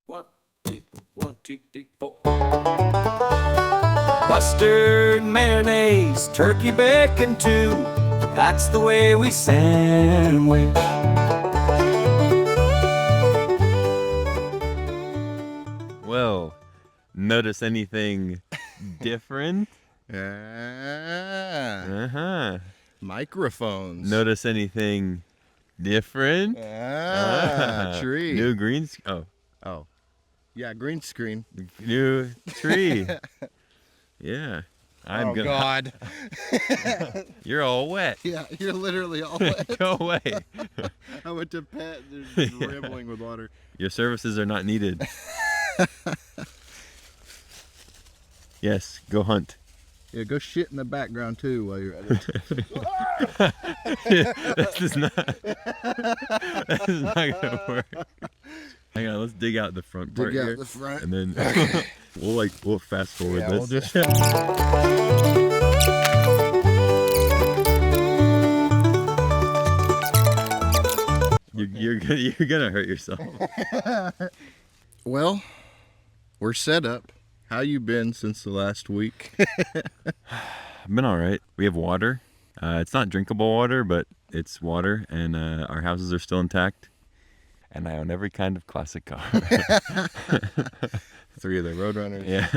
1, 2, 1, 2, 3, 4. Mustard, mayonnaise, turkey bacon too. That's the way we sandwich. Well, notice anything different? Microphones. Notice anything different? Tree. New green Oh. Yeah, green screen. new tree. Yeah. God. You're all wet. Yeah, you're literally all wet. Go away. I went to pet. There's just ribbling with water. Your services are not needed. Yes, go hunt. Yeah, go shit in the background too while you're at it. This is not gonna work. Hang on, let's dig out the front part Dig out here, the front. and then we'll fast forward Yeah, this. we'll just. You're gonna hurt yourself. Well, we're set up. How you been since the last week? I've been all right. We have water. It's not drinkable water, but it's water, and our houses are still intact. And I own every kind of classic car. 3 of the Roadrunners. Yeah.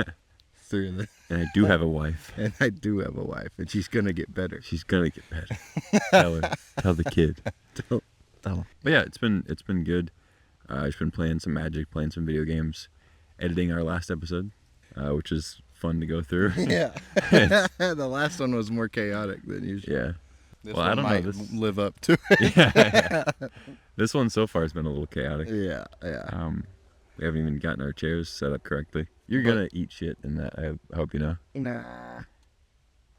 3 of the. And I do have a wife. And I do have a wife, and she's gonna get better. She's gonna get better. Tell her. Tell the kid. Tell her. But yeah, it's been good. I've just been playing some Magic, playing some video games, editing our last episode, which is fun to go through. Yeah. The last one was more chaotic than usual. Yeah. This Well, one I don't know, might this- live up to it. Yeah. This one so far has been a little chaotic. Yeah. We haven't even gotten our chairs set up correctly. You're gonna eat shit in that. I hope you know. Nah.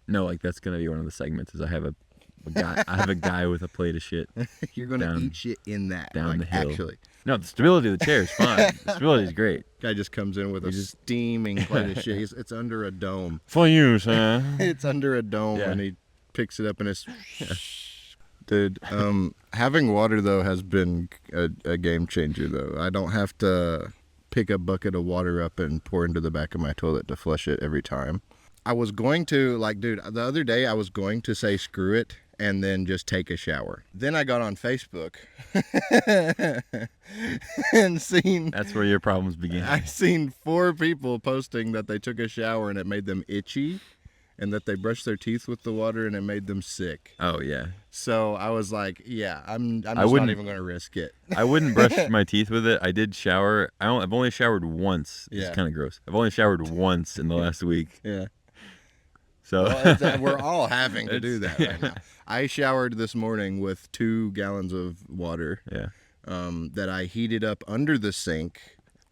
No, like that's gonna be one of the segments. Is I have a guy. I have a guy with a plate of shit. You're gonna Down- eat shit in that. down like, the hill. Actually, No, the stability of the chair is fine. The stability is great. guy just comes in with a steaming plate of shit. It's under a dome. For you, sir. It's under a dome, Yeah. and he picks it up and it's. Dude, having water though has been a game changer though. I don't have to pick a bucket of water up and pour into the back of my toilet to flush it every time. I was going to, dude, the other day I was going to say screw it and then just take a shower. Then I got on Facebook and seen. That's where your problems begin. I seen 4 people posting that they took a shower and it made them itchy, and that they brushed their teeth with the water and it made them sick. Oh yeah. So I was like, yeah, I'm just wouldn't- not even going to risk it. I wouldn't brush my teeth with it. I did shower. I've only showered once. Yeah. It's kind of gross. I've only showered once in the last week. Yeah. So Well, we're all having to do It's- that right now. I showered this morning with 2 gallons of water yeah, that I heated up under the sink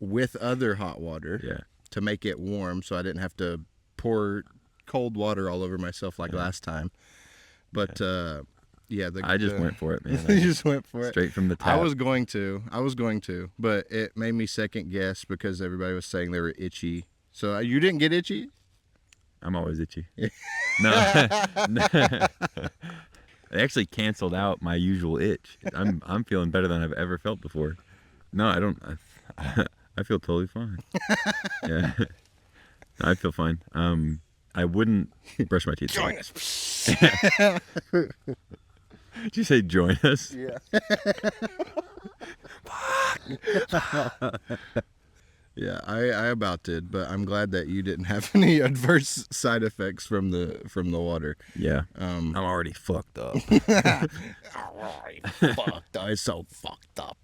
with other hot water yeah. to make it warm so I didn't have to pour cold water all over myself like last time. But yeah, I just went for it, man. You just went for it. Straight from the tap. I was going to, but it made me second guess because everybody was saying they were itchy. So you didn't get itchy? I'm always itchy. No. They actually canceled out my usual itch. I'm feeling better than I've ever felt before. No, I don't. I feel totally fine. Yeah, I feel fine. I wouldn't brush my teeth. Join us. Did you say join us? Yeah. Yeah, I about did, but I'm glad that you didn't have any adverse side effects from the water. Yeah. I'm already fucked up. Fucked up. It's so fucked up.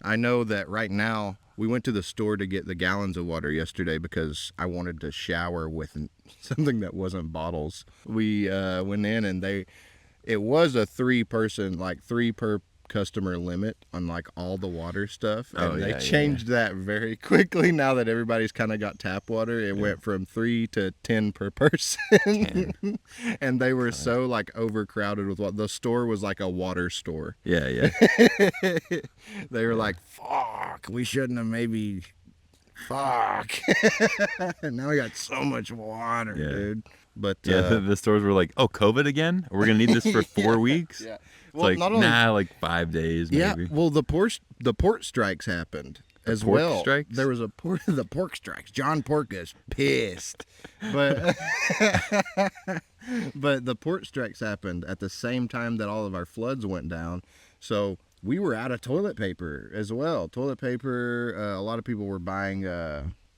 I know that right now we went to the store to get the gallons of water yesterday because I wanted to shower with something that wasn't bottles. We went in and it was a 3-person, like 3 per customer limit on like all the water stuff, and Oh, they yeah, changed that very quickly. Now that everybody's kind of got tap water, it went from 3 to 10 per person. And they were so like overcrowded with what the store was like a water store. Yeah, yeah. They were like, fuck, we shouldn't have maybe fuck. And now we got so much water, Yeah. dude. But Yeah, the stores were like, oh, COVID again? We're going to need this for 4 weeks? yeah. It's like, not only, nah, like 5 days maybe. yeah, well, the port strikes happened, as pork well. strikes? There was the pork strikes. John Pork is pissed, but but the pork strikes happened at the same time that all of our floods went down. So we were out of toilet paper as well. Toilet paper. A lot of people were buying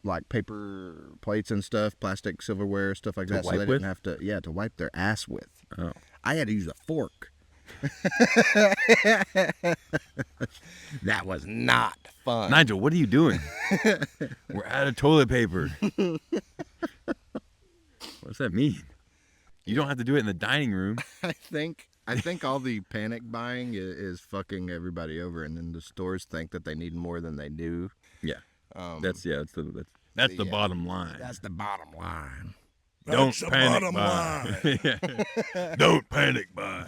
like paper plates and stuff, plastic silverware, stuff like that, so they didn't have to to wipe their ass with. Oh. I had to use a fork. That was not fun. Nigel, what are you doing? We're out of toilet paper. What's that mean? You don't have to do it in the dining room. I think all the panic buying is fucking everybody over, and then the stores think that they need more than they do. Yeah. That's the bottom line. That's the bottom line. Don't panic buy. Don't panic buy.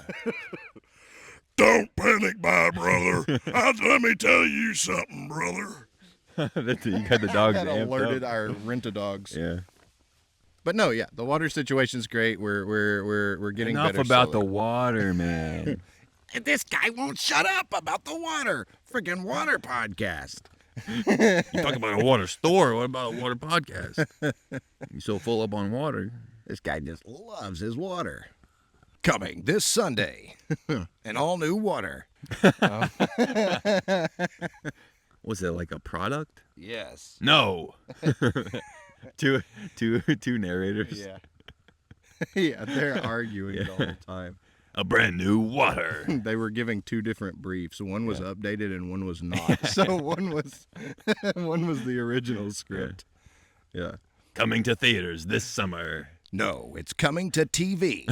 Don't panic, my brother. Let me tell you something, brother. You got the dogs That amped alerted up. our rent-a-dogs. Yeah. But no, the water situation's great. We're getting Enough better. about the slowly. water, man. This guy won't shut up about the water. Freaking water podcast. You talk about a water store. What about a water podcast? You so full up on water. This guy just loves his water. Coming this Sunday, an all-new water. Was it like a product? Yes. No. two narrators. Yeah, they're arguing the whole time. A brand new water. They were giving two different briefs. One was updated and one was not. So one was the original script. Yeah. Coming to theaters this summer. No, it's coming to TV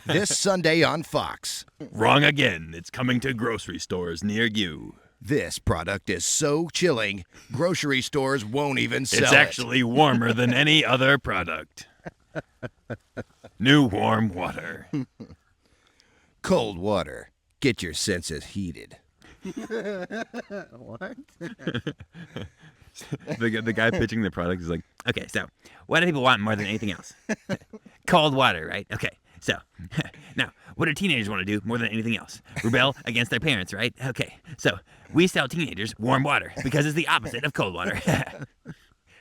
this Sunday on Fox. Wrong again. It's coming to grocery stores near you. This product is so chilling, grocery stores won't even sell It's actually warmer than any other product. New warm water. Cold water. Get your senses heated. What? The guy pitching the product is like, okay, so what do people want more than anything else? Cold water, right? Okay, so now what do teenagers want to do more than anything else? Rebel against their parents, right? Okay, so we sell teenagers warm water because it's the opposite of cold water.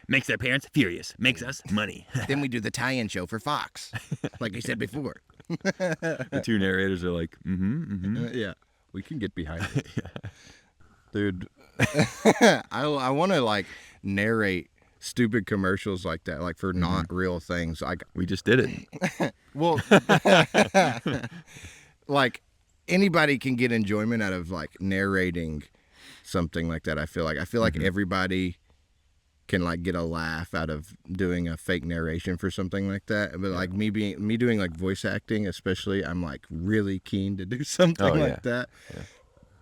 Makes their parents furious, makes us money. Then we do the tie-in show for Fox, like I said before. The two narrators are like, Yeah, we can get behind it. Dude, I want to like narrate stupid commercials like that, like for not real things. Like we just did it. Well, like anybody can get enjoyment out of like narrating something like that. I feel like everybody can like get a laugh out of doing a fake narration for something like that. But like me doing like voice acting, especially, I'm like really keen to do something like that. Yeah.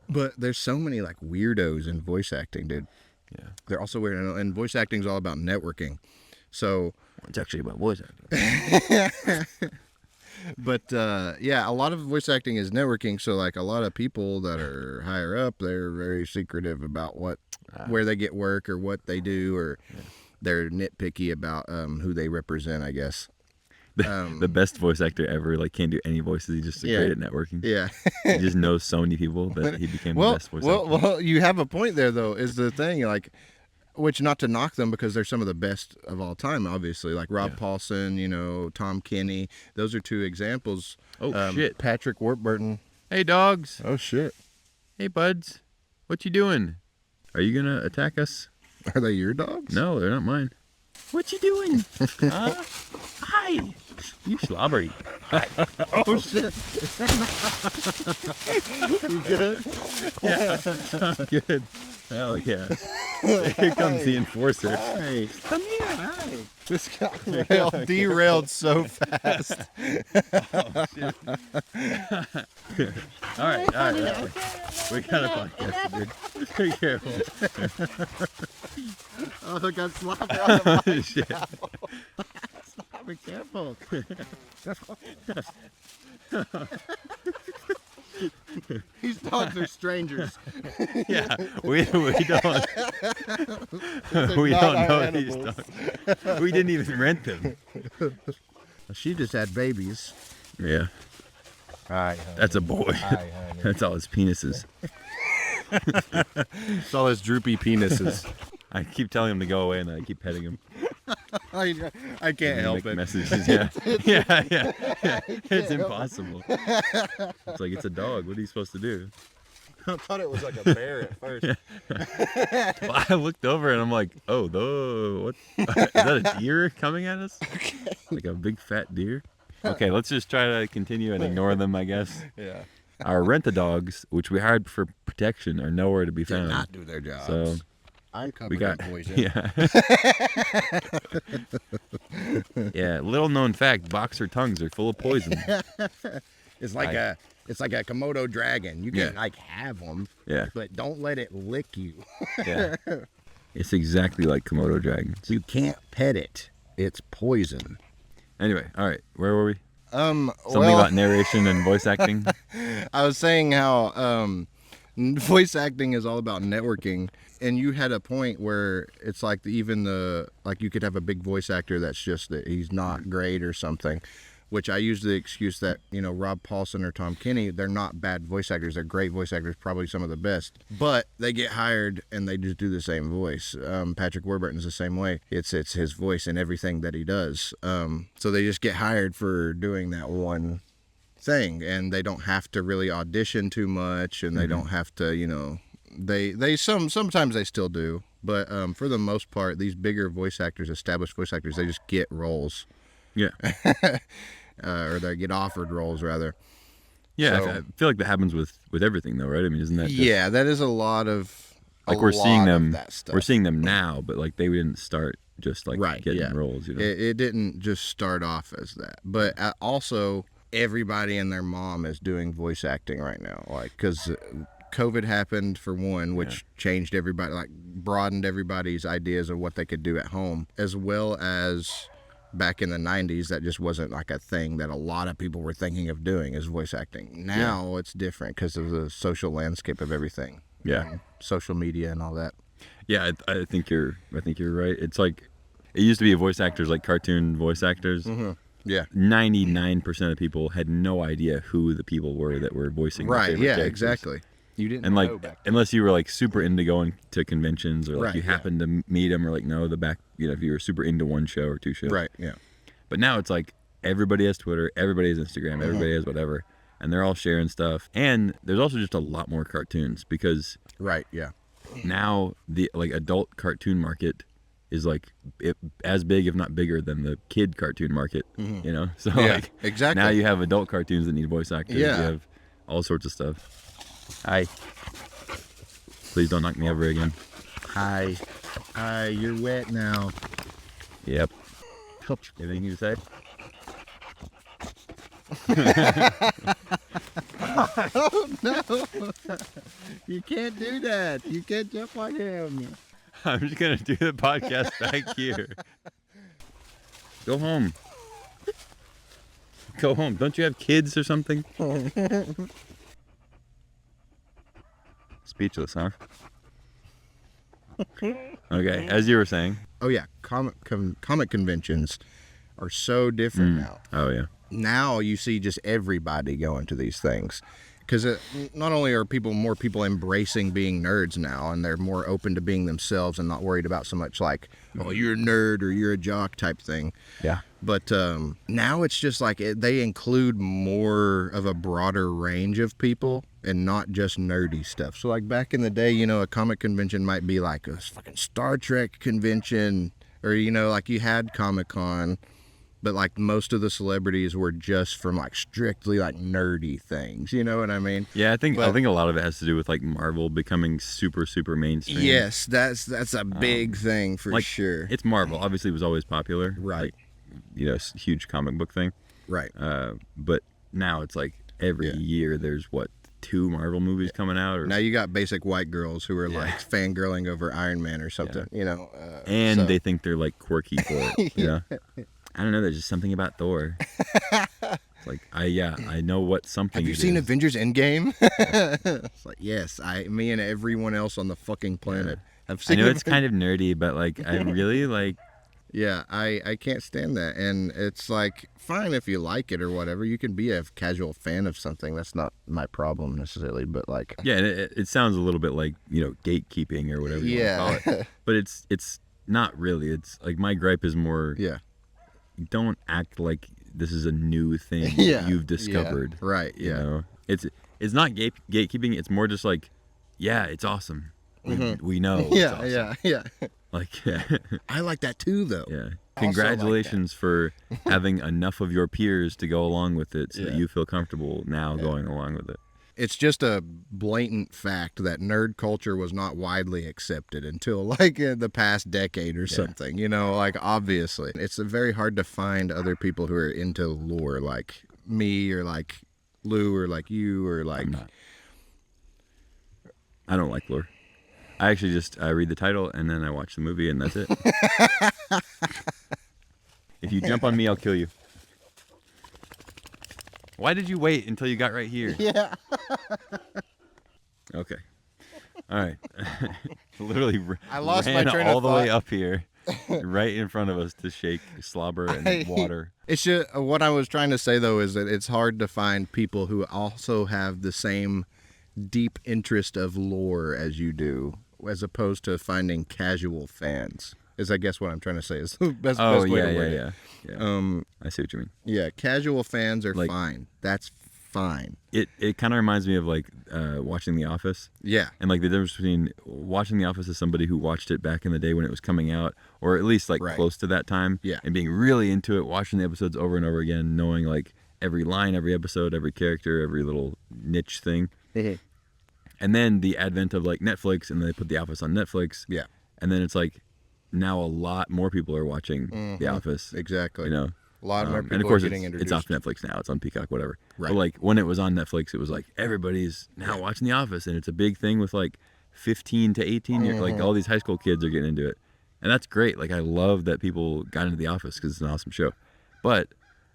But there's so many like weirdos in voice acting, dude. Yeah. They're also weird, and voice acting is all about networking. So it's actually about voice acting. But yeah, a lot of voice acting is networking. So like a lot of people that are higher up, they're very secretive about where they get work or what they do, or they're nitpicky about who they represent, I guess. The best voice actor ever, like, can't do any voices. He's just great at networking. Yeah. He just knows so many people that he became the best voice actor. Well, you have a point there, though, is the thing, like, which not to knock them because they're some of the best of all time, obviously, like Rob Paulson, Tom Kenny. Those are two examples. Oh, shit. Patrick Warburton. Hey, dogs. Oh, shit. Hey, buds. What you doing? Are you going to attack us? Are they your dogs? No, they're not mine. What you doing? Huh? Hi. You slobbery. Oh, shit. You good? Yeah. Good. Hell yeah. Here comes the enforcer. Hi. Come here. Hi. This got derailed so fast. Oh, shit. All right. We got a podcast, dude. Be careful. Oh, look, I'm sloppy on the mic. Shit. Stop, be careful. These dogs are strangers. Yeah, we don't know these dogs. We didn't even rent them. She just had babies. Yeah, Hi, that's a boy. Hi, honey. That's all his penis is. It's all his droopy penises. I keep telling him to go away, and then I keep petting him. I can't help it. Messages, yeah. yeah. It's impossible. It's like, it's a dog. What are you supposed to do? I thought it was like a bear at first. Well, I looked over and I'm like, oh, what? Is that a deer coming at us? Like a big fat deer? Okay, let's just try to continue and ignore them, I guess. Yeah. Our rent-a-dogs, which we hired for protection, are nowhere to be Did found. not do their jobs. So I'm covered we got, in poison. yeah. Yeah, little known fact, boxer tongues are full of poison. It's like a Komodo dragon. You can like have them, Yeah. but don't let it lick you. Yeah. It's exactly like Komodo dragons. You can't pet it. It's poison. Anyway, all right, where were we? Something Something about narration and voice acting. I was saying how voice acting is all about networking, and you had a point where it's like even you could have a big voice actor that's just that he's not great or something, which I use the excuse that Rob Paulson or Tom Kenny, they're not bad voice actors, they're great voice actors, probably some of the best, but they get hired and they just do the same voice. Patrick Warburton's the same way. It's his voice in everything that he does. So they just get hired for doing that one thing, and they don't have to really audition too much, and they don't have to they sometimes they still do, but for the most part, these bigger voice actors, established voice actors, they just get roles. Yeah. Or they get offered roles rather. Yeah, So- I feel like that happens with everything though, right? I mean, isn't that just, Yeah, that is a lot of like we're seeing them that stuff. we're seeing them now, but like they didn't start just like Right, getting yeah. roles, It didn't just start off as that, but also everybody and their mom is doing voice acting right now, like because COVID happened for one, which changed everybody, like broadened everybody's ideas of what they could do at home, as well as back in the 90s, that just wasn't like a thing that a lot of people were thinking of doing, is voice acting. Now it's different because of the social landscape of everything. Yeah. Social media and all that. Yeah, I think you're right. It's like it used to be voice actors, like cartoon voice actors. Yeah. 99% of people had no idea who the people were that were voicing their Right. favorite Yeah. characters. Exactly. You didn't And like, know back. unless you were like super into going to conventions, or like Right, you yeah. happened to meet them, or like if you were super into one show or two shows. Right. Yeah. But now it's like everybody has Twitter, everybody has Instagram, everybody has whatever, and they're all sharing stuff. And there's also just a lot more cartoons, because Right. Yeah. now the like adult cartoon market is like as big, if not bigger, than the kid cartoon market. So Yeah, like exactly. now you have adult cartoons that need voice actors. Yeah. You have all sorts of stuff. Hi. Please don't knock me over again. Hi. Hi. You're wet now. Yep. Anything you say? You can't do that. You can't jump on him. I'm just gonna do the podcast back here. Go home. Go home. Don't you have kids or something? Speechless, huh? Okay, as you were saying. Oh yeah, comic conventions are so different now. Oh yeah. Now you see just everybody going to these things, because not only are more people embracing being nerds now, and they're more open to being themselves and not worried about so much like, oh, you're a nerd or you're a jock type thing. Yeah. But now it's just like they include more of a broader range of people and not just nerdy stuff. So like back in the day, a comic convention might be like a fucking Star Trek convention, or like you had Comic-Con, but like most of the celebrities were just from like strictly like nerdy things. You know what I mean? Yeah, I think a lot of it has to do with like Marvel becoming super mainstream. Yes, that's a big thing for like, sure. It's Marvel. Obviously, it was always popular. Right. Like, huge comic book thing. Right. But now it's like every year there's 2 Marvel movies coming out, or Now you got basic white girls who are like fangirling over Iron Man or something, and so- they think they're like quirky for it. I don't know. There's just something about Thor. It's like I know what something. Have you it seen is. Avengers Endgame? It's like, yes, me and everyone else on the fucking planet have I seen. know it's kind of nerdy, but like I really like. Yeah, I can't stand that. And it's like, fine if you like it or whatever. You can be a casual fan of something. That's not my problem necessarily, but like... Yeah, and it sounds a little bit like, gatekeeping or whatever you want to call it. But it's not really. It's like my gripe is more, Yeah. don't act like this is a new thing Yeah. you've discovered. Yeah. Right, You yeah. know? It's not gatekeeping. It's more just like, yeah, it's awesome. We know. It's Yeah, awesome. yeah. Like, I like that too, though. yeah. Also like Congratulations for having enough of your peers to go along with it so that Yeah. you feel comfortable now going along with it. It's just a blatant fact that nerd culture was not widely accepted until like in the past decade or something, like obviously. It's very hard to find other people who are into lore like me or like Lou or like you or like... I'm not. I don't like lore. I actually I read the title and then I watch the movie and that's it. If you jump on me, I'll kill you. Why did you wait until you got right here? Yeah. Okay. All right. Literally I lost my ran train of all the way thought. up here, right in front of us to shake slobber and water. It's just, what I was trying to say though is that it's hard to find people who also have the same deep interest of lore as you do, as opposed to finding casual fans. Is I guess what I'm trying to say is the best way to word it. Yeah. I see what you mean. Yeah, casual fans are Like- fine. That's fine. It kind of reminds me of like watching The Office. Yeah. And like the difference between watching The Office as somebody who watched it back in the day when it was coming out, or at least like Right. close to that time, Yeah. and being really into it, watching the episodes over and over again, knowing like every line, every episode, every character, every little niche thing. And then the advent of like Netflix, and then they put The Office on Netflix. Yeah. And then it's like now a lot more people are watching The Office. Exactly. You know. A lot more people and of course are getting it's introduced. off Netflix now. It's on Peacock, whatever. Right. But like when it was on Netflix, it was like everybody's now watching The Office, and it's a big thing with like 15 to 18 years. Like all these high school kids are getting into it, and that's great. Like I love that people got into The Office because it's an awesome show. But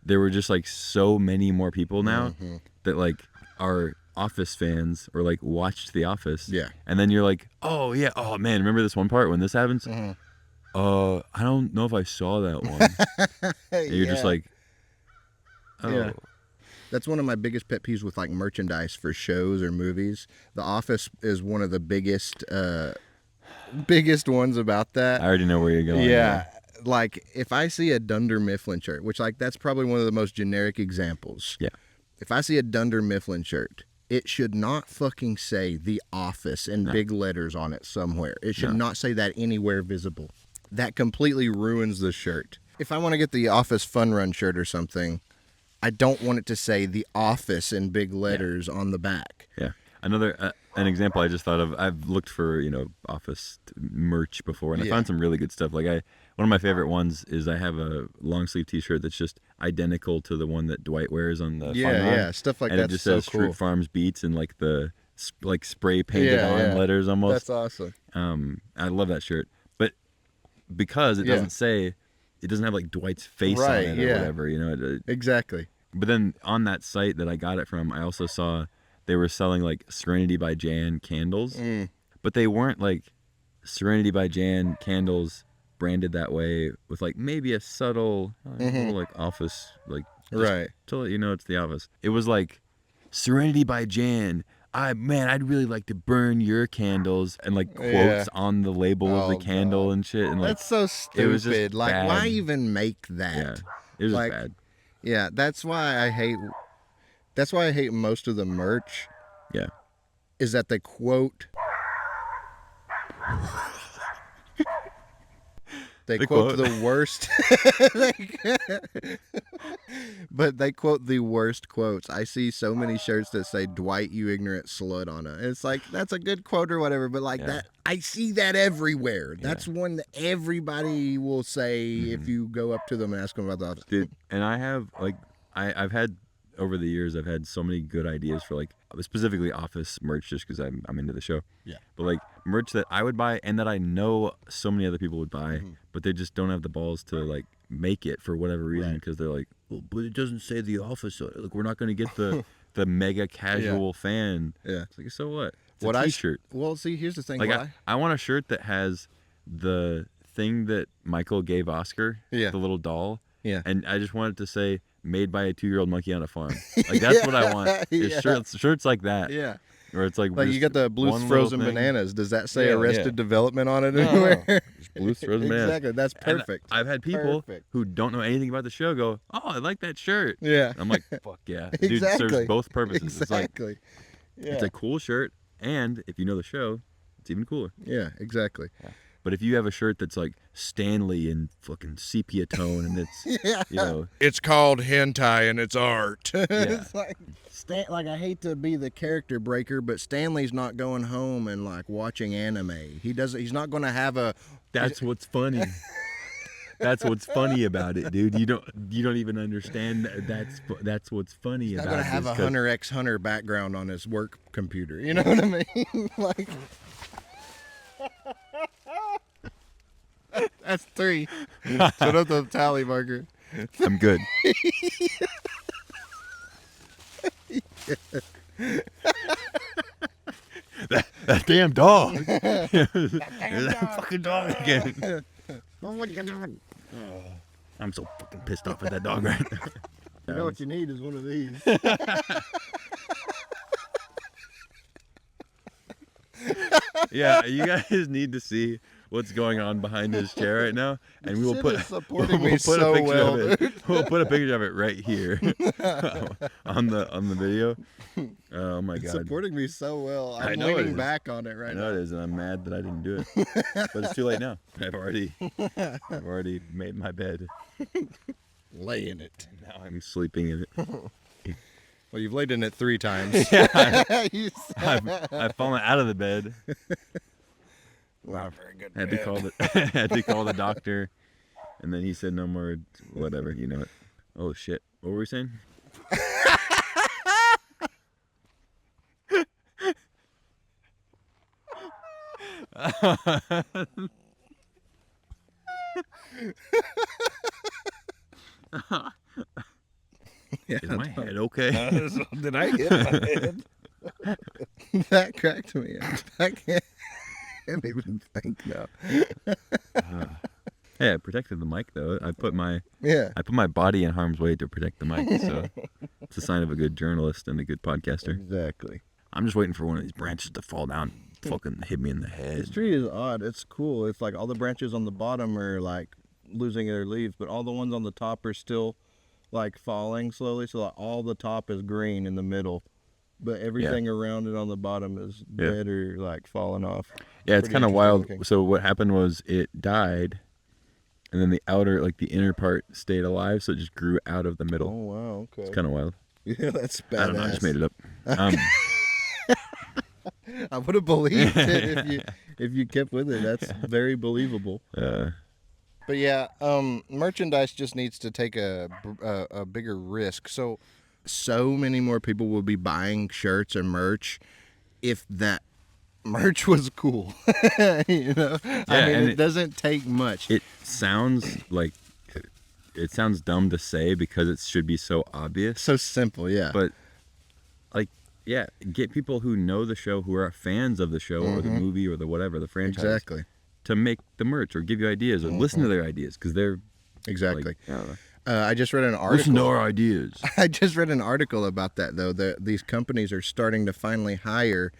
there were just like so many more people now that like are Office fans or like watched The Office. Yeah. And then you're like, oh yeah, oh man, remember this one part when this happens? I don't know if I saw that one. And you're just like, oh. Yeah. That's one of my biggest pet peeves with like merchandise for shows or movies. The Office is one of the biggest ones about that. I already know where you're going. Yeah. Like if I see a Dunder Mifflin shirt, which like that's probably one of the most generic examples. Yeah. If I see a Dunder Mifflin shirt, it should not fucking say The Office in big letters on it somewhere. It should not say that anywhere visible. That completely ruins the shirt. If I want to get the Office Fun Run shirt or something, I don't want it to say The Office in big letters on the back. Yeah. Another an example I just thought of. I've looked for Office merch before, and I found some really good stuff. Like one of my favorite ones is I have a long sleeve T-shirt that's just identical to the one that Dwight wears on the Fun Run. Stuff like and that's it just so says cool. Street Farms Beats and like the spray painted on letters almost. That's awesome. I love that shirt, but because it doesn't say, it doesn't have like Dwight's face on it or whatever. Exactly. But then on that site that I got it from, I also saw they were selling like Serenity by Jan candles, but they weren't like Serenity by Jan candles branded that way with like maybe a subtle little, like Office, like just to let you know it's The Office. It was like Serenity by Jan. I'd really like to burn your candles, and like quotes on the label of the candle and shit. And like That's so stupid. it was just like, bad. why even make that? Yeah, it was Like, just bad. Yeah, that's why I hate most of the merch. Yeah. Is that they quote They quote the worst but they quote the worst quotes. I see so many shirts that say Dwight, you ignorant slut on it. It's like, that's a good quote or whatever, but like that, I see that everywhere. That's one that everybody will say if you go up to them and ask them about the Office. Dude, and I have like I've had over the years, I've had so many good ideas for like specifically Office merch, just because I'm into the show. Yeah. But like merch that I would buy and that I know so many other people would buy, but they just don't have the balls to like make it for whatever reason, because they're like, well, but it doesn't say The Office. So like, we're not going to get the mega casual fan. Yeah. It's like, so what? It's What a T-shirt. well, see, here's the thing. Like I want a shirt that has the thing that Michael gave Oscar, Yeah. the little doll. Yeah. And I just wanted to say, made by a 2-year-old monkey on a farm. Like that's what I want. Is Yeah. shirts like that. Yeah. Where it's like Like you just got the Blue's one little frozen thing. bananas. Does that say Yeah, Arrested yeah. Development on it No, anywhere? just Blue's frozen bananas. Exactly. That's And perfect. I've had people Perfect. who don't know anything about the show go, "Oh, I like that shirt." Yeah. I'm like, "Fuck yeah, dude!" Exactly. Serves both purposes. Exactly. It's a cool shirt, and if you know the show, it's even cooler. Yeah, exactly. But if you have a shirt that's like Stanley in fucking sepia tone, and it's Yeah. you know, It's called hentai and it's art. yeah, It's like like I hate to be the character breaker, but Stanley's not going home and like watching anime. He's not going to have a. that's what's funny. That's what's funny about it, dude. You don't even understand that's what's funny He's not about going to have this, a 'cause- Hunter x Hunter background on his work computer. You know what I mean? Like. That's 3. Put up the tally marker. I'm good. that damn dog. that fucking dog again. I'm so fucking pissed off at that dog right now. You know what you need is one of these. Yeah, you guys need to see what's going on behind his chair right now, and we will Shit put is supporting me we'll put so a picture well, of it. We'll put a picture of it right here on the video. Oh my It's god, supporting me so well. I I'm know it leaning is. back on it I right know now. it is, and I'm mad that I didn't do it, but it's too late now. I've already made my bed. Lay in it. Now I'm sleeping in it. Well, you've laid in it 3 times. You said- I've fallen out of the bed. Wow, very good. Had to call the had to call the doctor, and then he said no more. Whatever, you know it. Oh shit! What were we saying? Yeah, Is my head okay? Did I hit my head? that cracked me up. I can't even think now. Hey, I protected the mic though. I put my Yeah. body in harm's way to protect the mic. So it's a sign of a good journalist and a good podcaster. Exactly. I'm just waiting for one of these branches to fall down, and fucking hit me in the This head. tree is odd. It's cool. It's like all the branches on the bottom are like losing their leaves, but all the ones on the top are still like falling slowly. So like all the top is green in the middle, but everything around it on the bottom is Yeah. dead or like falling off. Yeah, it's Pretty kind of interesting wild. looking. So what happened was it died, and then the outer, like the inner part, stayed alive. So it just grew out of the Oh middle. wow, okay. It's kind of wild. Yeah, that's badass. I don't know. I just made it up. I would have believed it if you kept with it. That's very believable. But yeah, merchandise just needs to take a bigger risk. So many more people will be buying shirts and merch if that merch was cool. You know, I mean, and it doesn't take much. It sounds like it sounds dumb to say because it should be so obvious. So simple, yeah. But like, yeah, get people who know the show, who are fans of the show or the movie or the whatever, the franchise, Exactly. to make the merch or give you ideas or listen to their ideas because they're Exactly. like, I don't know. I just read an article. Listen to our ideas. I just read an article about that though. These companies are starting to finally hire,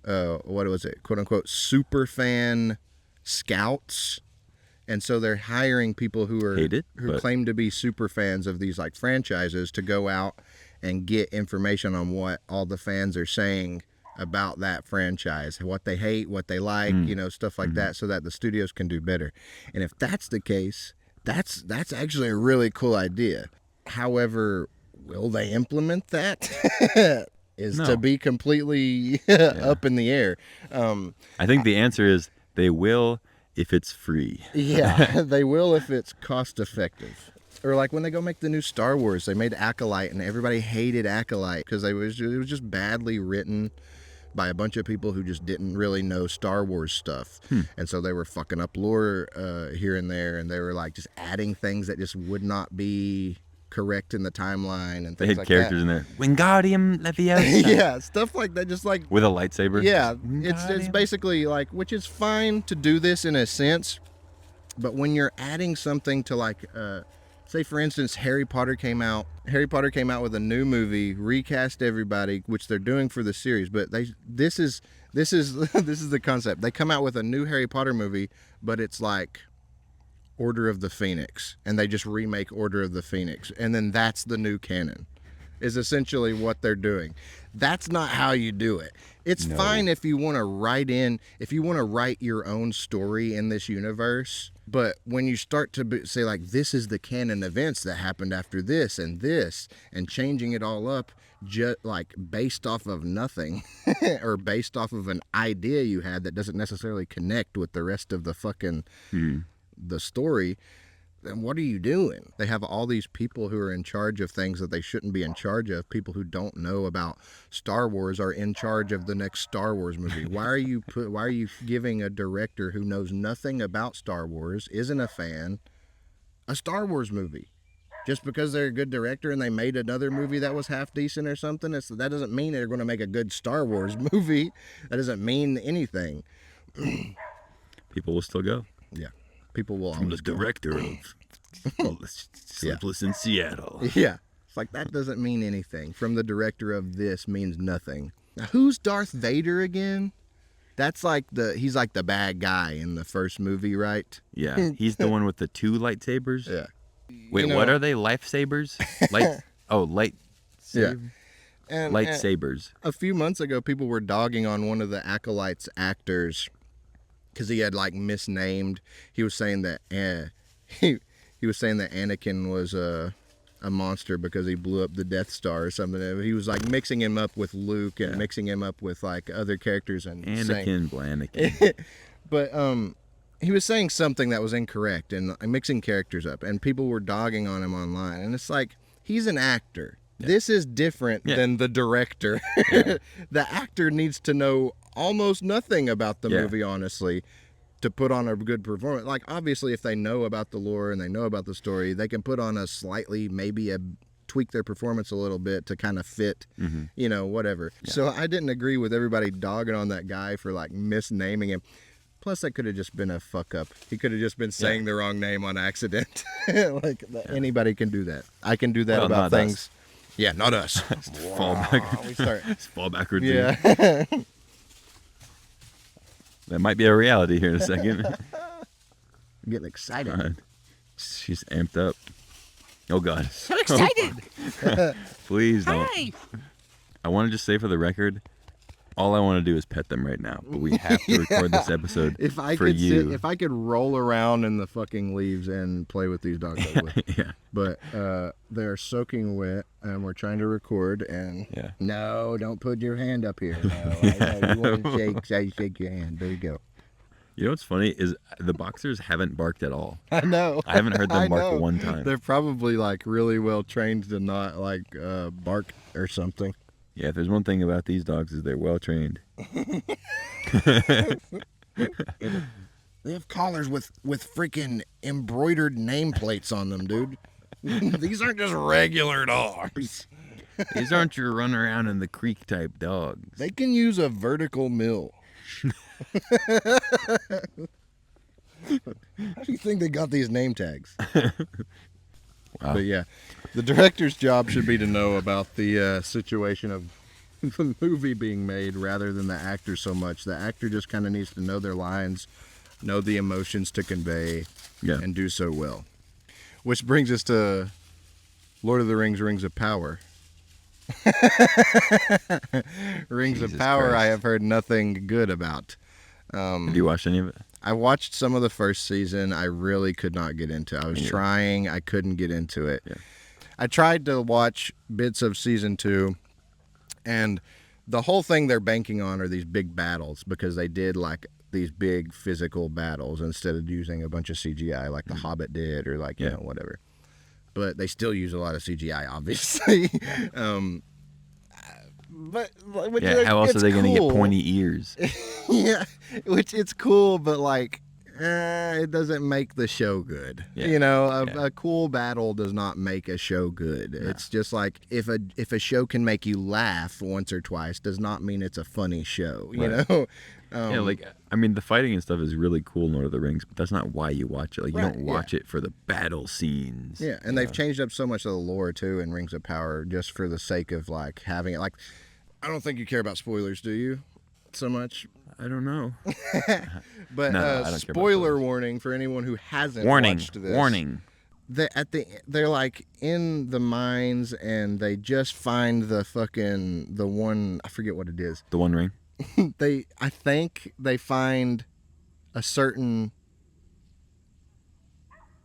what was it, quote unquote, super fan scouts, and so they're hiring people who are Hate it, who but- claim to be super fans of these like franchises to go out and get information on what all the fans are saying about that franchise, what they hate, what they like, you know, stuff like that, so that the studios can do better. And if that's the case, that's actually a really cool idea. However, will they implement that? Is No. to be completely up in the air. I think the answer is they will if it's free. Yeah, they will if it's cost effective. Or like when they go make the new Star Wars, they made Acolyte and everybody hated Acolyte because it was just badly written by a bunch of people who just didn't really know Star Wars stuff. And so they were fucking up lore here and there, and they were like just adding things that just would not be correct in the timeline and They things had like characters in there. Wingardium that. Leviosa. Yeah, stuff like that, just like With a lightsaber. yeah, it's basically like, which is fine to do this in a sense, But when you're adding something to like, say for instance, Harry Potter came out with a new movie, recast everybody, which they're doing for the series. But this is this is the concept. They come out with a new Harry Potter movie, but it's like Order of the Phoenix, and they just remake Order of the Phoenix, and then that's the new canon, is essentially what they're doing. That's not how you do it. It's fine if you want to write your own story in this universe, but when you start to say like, this is the canon events that happened after this, and changing it all up just like based off of nothing or based off of an idea you had that doesn't necessarily connect with the rest of the fucking the story, then what are you doing? They have all these people who are in charge of things that they shouldn't be in charge of. People who don't know about Star Wars are in charge of the next Star Wars movie. Why are you giving a director who knows nothing about Star Wars, isn't a fan, a Star Wars movie? Just because they're a good director and they made another movie that was half decent or something, that doesn't mean they're going to make a good Star Wars movie. That doesn't mean anything. People will still go. Yeah. People will I'm the director of Sleepless in Seattle. Yeah. It's like, that doesn't mean anything. From the director of this means nothing. Now, who's Darth Vader again? That's like he's like the bad guy in the first movie, right? Yeah. He's the one with the 2 lightsabers. Yeah. Wait, what are they? Lifesabers? Light Yeah. And lightsabers. A few months ago, people were dogging on one of the Acolyte's actors because he had like misnamed. He was saying that he was saying that Anakin was a monster because he blew up the Death Star or something. He was like mixing him up with Luke and mixing him up with like other characters and Anakin. But he was saying something that was incorrect and mixing characters up, and people were dogging on him online. And it's like, he's an actor. Yeah. This is different than the director. Yeah. The actor needs to know almost nothing about the movie, honestly, to put on a good performance. Like, obviously, if they know about the lore and they know about the story, they can put on tweak their performance a little bit to kind of fit, whatever. Yeah. So I didn't agree with everybody dogging on that guy for like misnaming him. Plus, that could have just been a fuck up. He could have just been saying the wrong name on accident. Anybody can do that. I can do that about things. Us. Yeah, not us. Fall backwards. Fall backwards. Yeah. That might be a reality here in a second. I'm getting excited. She's amped up. Oh, God. So excited. Please don't. Hi. I want to just say for the record, all I want to do is pet them right now, but we have to record this episode if I for could you. If I could roll around in the fucking leaves and play with these dogs, I would. Yeah. But they're soaking wet, and we're trying to record. And no, don't put your hand up here. No, you want to shake your hand. There you go. You know what's funny is the boxers haven't barked at all. I know. I haven't heard them bark one time. They're probably like really well trained to not like bark or something. Yeah, if there's one thing about these dogs is they're well trained. They have collars with freaking embroidered nameplates on them, dude. These aren't just regular dogs. These aren't your run around in the creek type dogs. They can use a vertical mill. How do you think they got these name tags? Wow. But yeah, the director's job should be to know about the situation of the movie being made rather than the actor so much. The actor just kind of needs to know their lines, know the emotions to convey, and do so well. Which brings us to Lord of the Rings, Rings of Power. Rings of Power, Christ. I have heard nothing good about. Have you watched any of it? I watched some of the first season. I really could not get into it. I was trying. I couldn't get into it. Yeah. I tried to watch bits of season 2, and the whole thing they're banking on are these big battles because they did like these big physical battles instead of using a bunch of CGI like The Hobbit did or like, whatever. But they still use a lot of CGI, obviously. But how else are they going to get pointy ears? Yeah, which it's cool, but like, it doesn't make the show good. Yeah. A cool battle does not make a show good. No. It's just like if a show can make you laugh once or twice does not mean it's a funny show. You know, Yeah, like I mean, the fighting and stuff is really cool in Lord of the Rings, but that's not why you watch it. Like you Right, don't watch it for the battle scenes. Yeah, and they've changed up so much of the lore too in Rings of Power just for the sake of like having it. Like, I don't think you care about spoilers, do you? So much. I don't know. But No, I don't care about spoiler spoilers. warning for anyone who hasn't Warning! watched this. Warning! They're like in the mines and they just find the one, I forget what it is. The One Ring. I think they find a certain.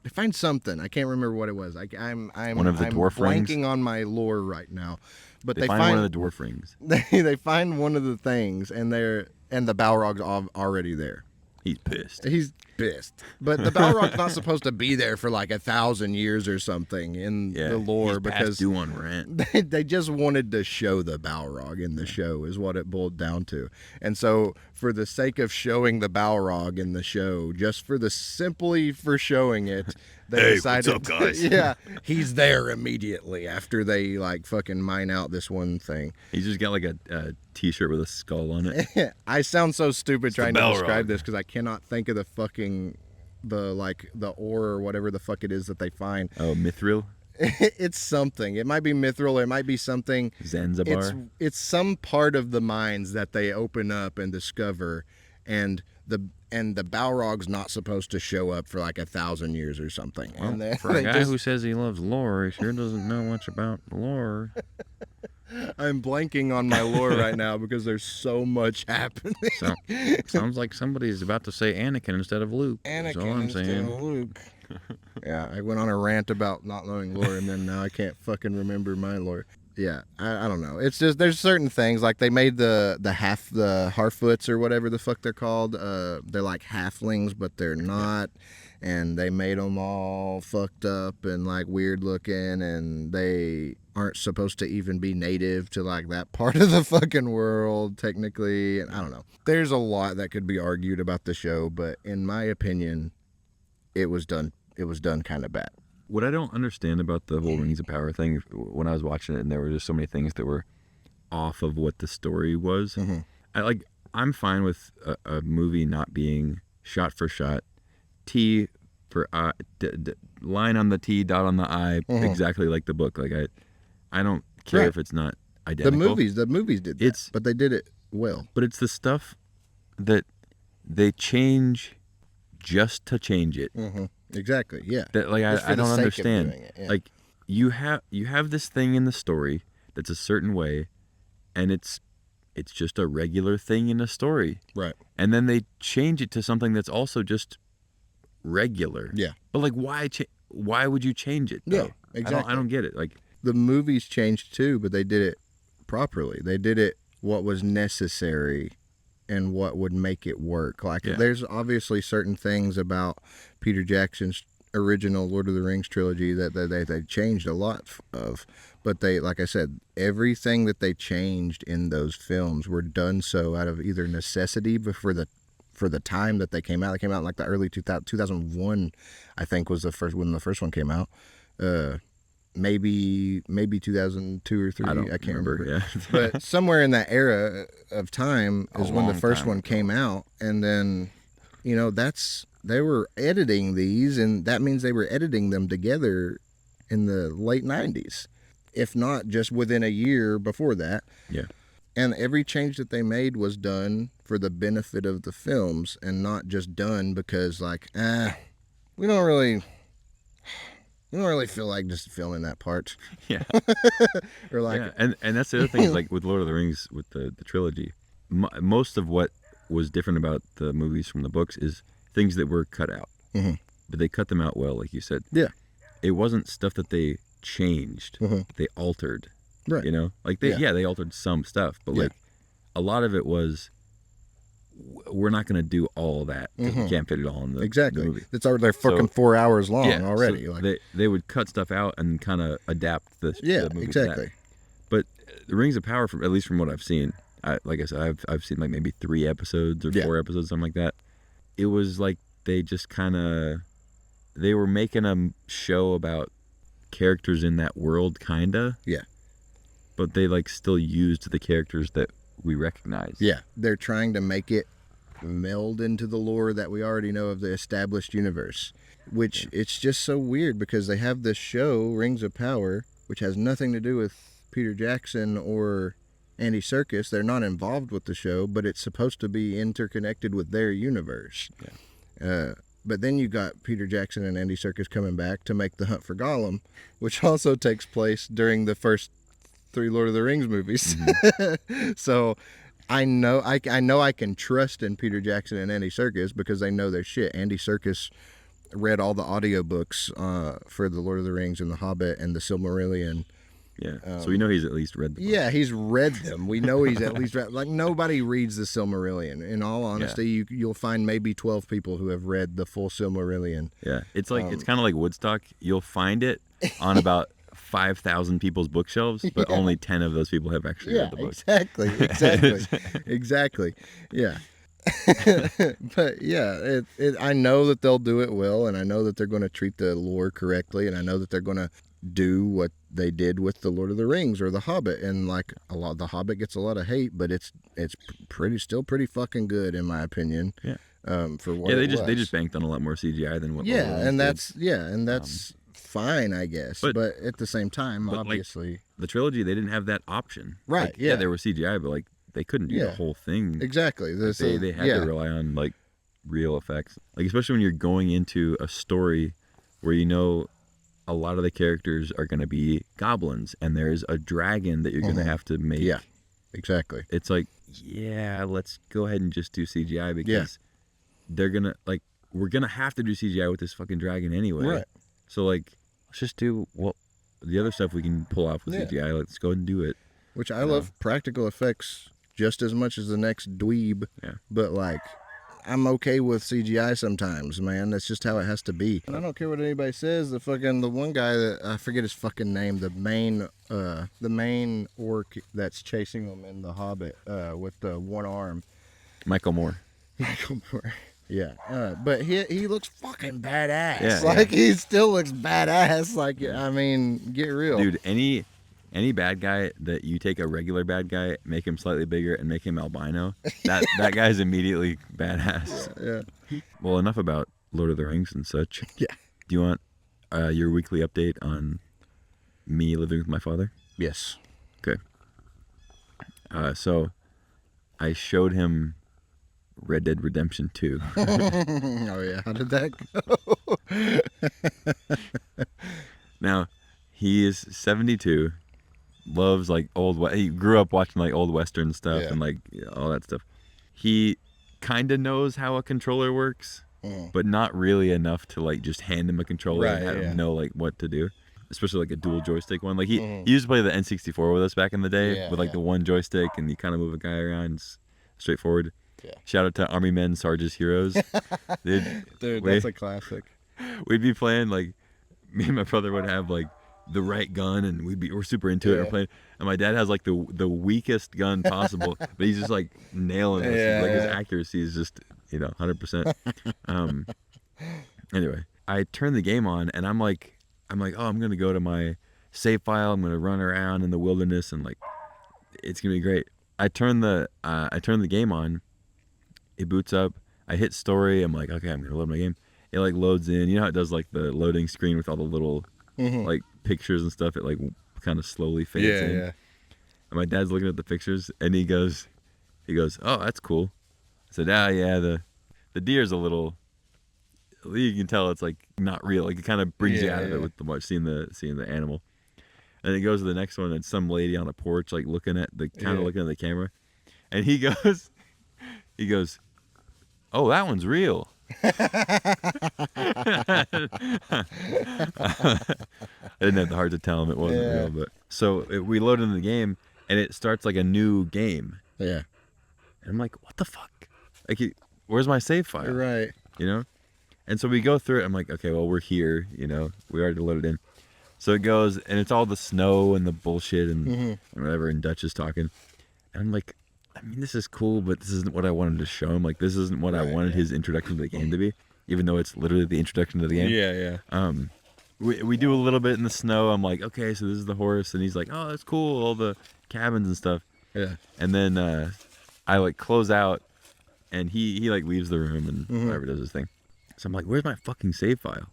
They find something. I can't remember what it was. I'm One of the dwarf blanking rings? on my lore right now. But They find one of the dwarf rings. They find one of the things and the Balrog's already there. He's pissed. He's pissed. But the Balrog's not supposed to be there for like 1,000 years or something in the lore he's because past due on rent. they just wanted to show the Balrog in the show is what it boiled down to. And so for the sake of showing the Balrog in the show, just simply for showing it, they Hey, decided what's up, guys? yeah, he's there immediately after they like fucking mine out this one thing. He's just got like a t-shirt with a skull on it. I sound so stupid trying to Balrog. describe this because I cannot think of the ore or whatever the fuck it is that they find. Oh, Mithril? It's something. It might be mithril. Or it might be something. Zanzibar? It's some part of the mines that they open up and discover, and the Balrog's not supposed to show up for like 1,000 years or something. Well, and they, for a they guy just- who says he loves lore, he sure doesn't know much about lore. I'm blanking on my lore right now because there's so much happening. So, sounds like somebody's about to say Anakin instead of Luke. That's all I'm instead saying. of Luke. Yeah, I went on a rant about not knowing lore, and then now I can't fucking remember my lore. Yeah, I don't know. It's just there's certain things like they made the Harfoots or whatever the fuck they're called. They're like halflings, but they're not, and they made them all fucked up and like weird looking, and they aren't supposed to even be native to like that part of the fucking world technically. And I don't know. There's a lot that could be argued about the show, but in my opinion, it was done kind of bad. What I don't understand about the whole Rings of Power thing, when I was watching it, and there were just so many things that were off of what the story was. Mm-hmm. I'm fine with a movie not being shot for shot, T for I, line on the T, dot on the I, exactly like the book. Like I don't care Right. if it's not identical. The movies did that, but they did it well. But it's the stuff that they change just to change it. Exactly. Yeah. That Just for I the don't sake of understand. doing it, yeah. Like you have this thing in the story that's a certain way, and it's just a regular thing in a story. Right. And then they change it to something that's also just regular. Yeah. But like why would you change it though? Yeah, exactly. I don't get it. Like The movies changed too, but they did it properly. They did it what was necessary and what would make it work. Like there's obviously certain things about Peter Jackson's original Lord of the Rings trilogy that they changed a lot of, but they, like I said, everything that they changed in those films were done so out of either necessity, but for the time that they came out. They came out in like the early 2001, I think was when the first one came out. Maybe 2002 or 3. I can't remember. Yeah. But somewhere in that era of time is when the long first time one came out, and then they were editing these, and that means they were editing them together in the late 90s, if not just within a year before that. Yeah. And every change that they made was done for the benefit of the films, and not just done because we don't really feel like just filming that part. Yeah. Or like, yeah. And that's the other thing is like with Lord of the Rings, with the trilogy, most of what was different about the movies from the books is things that were cut out. But they cut them out well, like you said. Yeah. It wasn't stuff that they changed. They altered. Right. You know? Like they altered some stuff, but like a lot of it was we're not going to do all that because we can't fit it all in the movie. It's already they're fucking 4 hours long already. So like they would cut stuff out and kind of adapt the movie to exactly. that. But the Rings of Power, at least from what I've seen, like I said, I've seen like maybe 3 episodes or 4 episodes, something like that. It was like they just they were making a show about characters in that world, kinda. Yeah. But they like still used the characters that we recognize. Yeah, they're trying to make it meld into the lore that we already know of the established universe. Which it's just so weird because they have this show, Rings of Power, which has nothing to do with Peter Jackson or Andy Serkis. They're not involved with the show, but it's supposed to be interconnected with their universe. But then you got Peter Jackson and Andy Serkis coming back to make The Hunt for Gollum, which also takes place during the first 3 Lord of the Rings movies. So I know I can trust in Peter Jackson and Andy Serkis because they know their shit. Andy Serkis read all the audiobooks for The Lord of the Rings and The Hobbit and The Silmarillion. Yeah, so we know he's at least read them. Yeah, he's read them. We know he's at least read. Like, nobody reads the Silmarillion. In all honesty, you'll find maybe 12 people who have read the full Silmarillion. Yeah, it's like it's kind of like Woodstock. You'll find it on about 5,000 people's bookshelves, but only 10 of those people have actually read the book. Exactly. Yeah. But yeah, I know that they'll do it well, and I know that they're going to treat the lore correctly, and I know that they're going to do what they did with the Lord of the Rings or the Hobbit. And like the Hobbit gets a lot of hate, but it's still pretty fucking good in my opinion. Yeah. For what they just banked on a lot more CGI than what. That's fine, I guess. But at the same time, obviously, like, the trilogy, they didn't have that option. Right. Like, yeah, there was CGI, but like they couldn't do the whole thing. Exactly. Like, they had to rely on like real effects. Like especially when you're going into a story where you know a lot of the characters are going to be goblins and there's a dragon that you're going to have to make. Yeah. Exactly. It's like, yeah, let's go ahead and just do CGI because they're going to like we're going to have to do CGI with this fucking dragon anyway. Right. So like let's just do the other stuff we can pull off with CGI. Let's go ahead and do it. Which I love practical effects just as much as the next dweeb. Yeah. But like, I'm okay with CGI sometimes, man. That's just how it has to be. And I don't care what anybody says. The one guy that I forget his fucking name, the main orc that's chasing them in The Hobbit with the one arm. Michael Moore. Yeah, but he looks fucking badass. Yeah, like he still looks badass. Like I mean, get real, dude. Any bad guy that you take a regular bad guy, make him slightly bigger, and make him albino, that guy's immediately badass. Yeah. Well, enough about Lord of the Rings and such. Yeah. Do you want your weekly update on me living with my father? Yes. Okay. So I showed him Red Dead Redemption 2. Oh yeah, how did that go? Now, he is 72, loves like he grew up watching like old Western stuff and like all that stuff. He kind of knows how a controller works, but not really enough to like just hand him a controller and have him know like what to do. Especially like a dual joystick one. Like he used to play the N64 with us back in the day with like the one joystick and you kind of move a guy around. It's straightforward. Yeah. Shout out to Army Men, Sarge's Heroes. Dude, that's a classic. We'd be playing like me and my brother would have like the right gun and we're super into it. We're playing, and my dad has like the weakest gun possible, but he's just like nailing us. His accuracy is just 100%. Anyway, I turn the game on and I'm like, oh, I'm gonna go to my save file. I'm gonna run around in the wilderness and like it's gonna be great. I turn the game on. It boots up. I hit story. I'm like, okay, I'm gonna load my game. It like loads in. You know how it does like the loading screen with all the little like pictures and stuff. It like kind of slowly fades in. Yeah. And my dad's looking at the pictures and he goes, oh, that's cool. I said, the deer's a little. You can tell it's like not real. Like it kind of brings you out of it with seeing the animal. And it goes to the next one. And some lady on a porch like looking at the camera, and he goes, oh, that one's real. I didn't have the heart to tell him it wasn't real, but so we load into the game and it starts like a new game. Yeah. And I'm like, what the fuck? Like, where's my save file? Right. And so we go through it. I'm like, okay, well, we're here. We already loaded in. So it goes, and it's all the snow and the bullshit and whatever, and Dutch is talking. And I'm like, I mean, this is cool, but this isn't what I wanted to show him. Like, this isn't what I wanted his introduction to the game to be, even though it's literally the introduction to the game. Yeah. We do a little bit in the snow. I'm like, okay, so this is the horse. And he's like, oh, that's cool, all the cabins and stuff. Yeah. And then I like close out, and he like leaves the room and whatever does his thing. So I'm like, where's my fucking save file?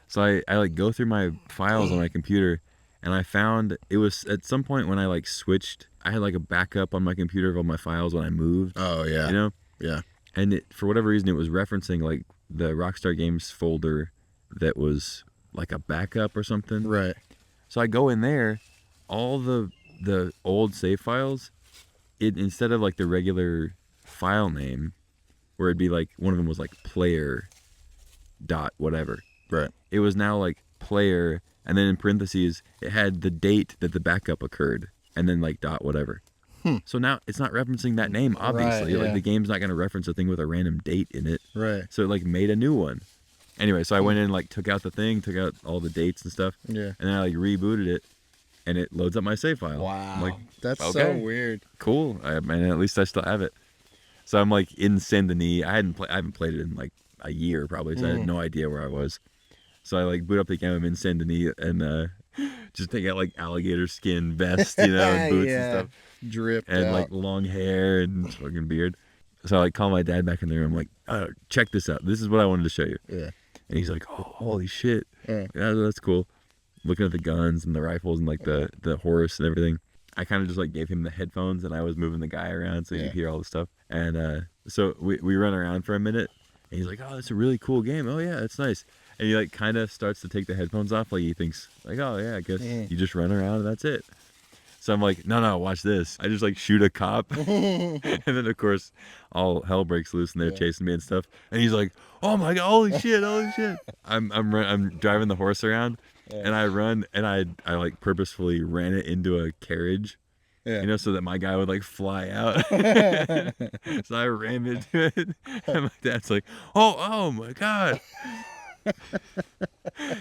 So I like go through my files on my computer, and I found it was at some point when I like switched. I had like a backup on my computer of all my files when I moved. Oh yeah. You know? Yeah. And it, for whatever reason, it was referencing like the Rockstar Games folder that was like a backup or something. Right. So I go in there, all the old save files, instead of like the regular file name, where it'd be like one of them was like player dot whatever. Right. It was now like player, and then in parentheses it had the date that the backup occurred, and then like dot whatever. So now it's not referencing that name, obviously. Right, Like yeah. the game's not going to reference a thing with a random date in it. Right. So it like made a new one. Anyway, so I went in and like took out the thing, took out all the dates and stuff. Yeah. And then I like rebooted it, and it loads up my save file. Wow. I'm like, That's so okay. weird. Cool. And at least I still have it. So I'm like in Saint Denis. I haven't played it in like a year probably, so I had no idea where I was. So I like boot up the game. I'm in Saint Denis and just take out like alligator skin vest, you know, and boots and stuff, Dripped and out. like long hair and fucking beard. So I like call my dad back in the room. I'm like, check this out. This is what I wanted to show you. Yeah. And he's like, oh, holy shit. Yeah. That's cool. Looking at the guns and the rifles and like the horse and everything. I kind of just like gave him the headphones and I was moving the guy around so he could hear all the stuff. And so we run around for a minute and he's like, oh, that's a really cool game. Oh yeah, that's nice. And he like kind of starts to take the headphones off. Like he thinks like, oh yeah, I guess you just run around and that's it. So I'm like, no, watch this. I just like shoot a cop. And then of course all hell breaks loose and they're chasing me and stuff. And he's like, oh my God, holy shit. I'm driving the horse around and I run and I like purposefully ran it into a carriage. Yeah. You know, so that my guy would like fly out. So I rammed into it. And my dad's like, oh my God.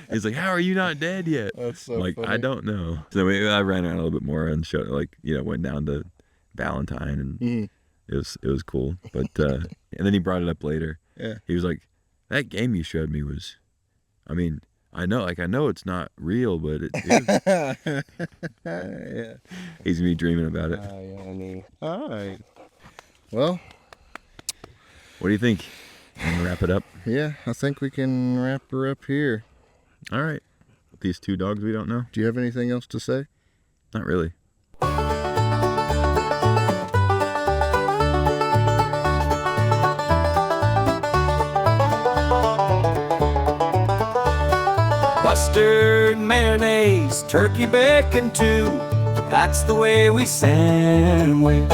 He's like, how are you not dead yet? That's so like, funny. I don't know. So I ran around a little bit more and showed, like, you know, went down to Valentine and it was cool. But and then he brought it up later. Yeah. He was like, that game you showed me was, I mean, I know it's not real, but it is. Yeah. He's gonna be dreaming about it. All right. Well, What do you think? I'm gonna wrap it up. yeah, I think we can wrap her up here. All right. These two dogs we don't know? Do you have anything else to say? Not really. Mustard, mayonnaise, turkey bacon too. That's the way we sandwich.